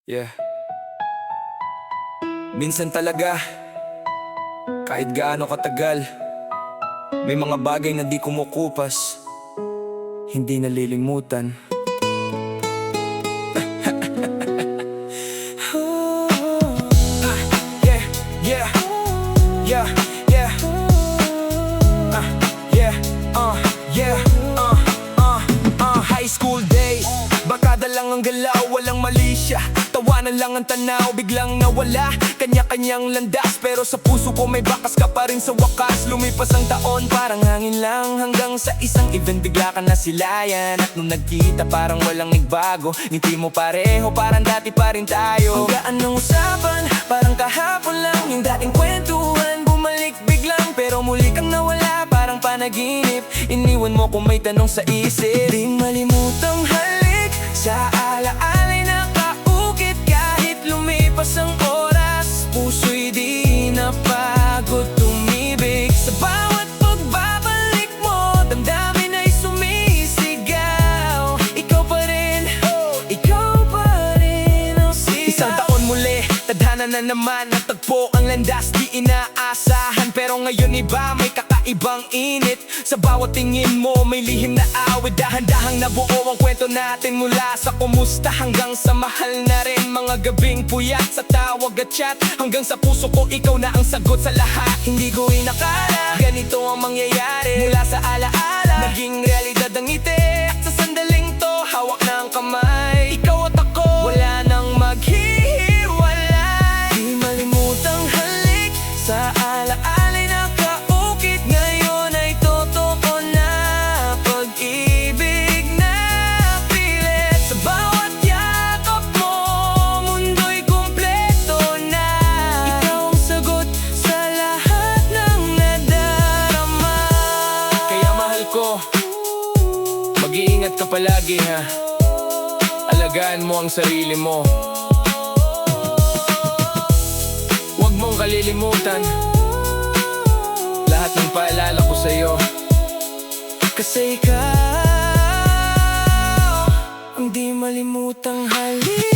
Yeah. Minsan talaga, kahit gaano katagal, may mga bagay na di kumukupas, hindi nalilimutan. Yeah, yeah, yeah, yeah, yeah, high school days, barkada lang ang galaw, walang mali siya. Tawanan lang ang tanaw, biglang nawala. Kanya-kanyang landas, pero sa puso ko may bakas ka pa rin sa wakas. Lumipas ang taon, parang hangin lang. Hanggang sa isang event, bigla ka na silayan. At nung nagkita, parang walang nagbago. Ngiti mo pareho, parang dati pa rin tayo. Ang gaan ng usapan, parang kahapon lang. Yung dating kwentuhan, bumalik biglang. Pero muli kang nawala, parang panaginip. Iniwan mo kung may tanong sa isip. Di malimutang halik sa alaala'y nakaukit. Kahit lumipas ang oras, puso'y di napagod tumibig. Sa bawat pagbabalik mo, damdamin ay sumisigaw. Ikaw pa rin ang sigaw. Isang taon muli, tadhana na naman. Natagpo ang landas, di inaasahan. Pero ngayon iba, may kakaibang init. Sa bawat tingin mo, may lihim na awit. Dahan-dahang nabuo ang kwento natin. Mula sa kumusta hanggang sa mahal na rin. Mga gabing puyat sa tawag at chat. Hanggang sa puso ko, ikaw na ang sagot sa lahat. Hindi ko inakala, ganito ang mangyayari. Mula sa alaala, naging realidad ang ngiti. At sa sandaling to, hawak na ang kamay. Ikaw at ako, wala nang maghihiwalay. Di malimutang halik sa alaala'y nakaukit. Ngayon ay totoo na, pag-ibig na pilit. Sa bawat yakap mo, mundo'y kumpleto na. Ikaw ang sagot sa lahat ng nadarama. Kaya mahal ko, mag-iingat ka palagi ha. Alagaan mo ang sarili mo. Huwag mong kalilimutan lahat ng paalala ko sa'yo. Kasi ikaw ang di malimutang halik.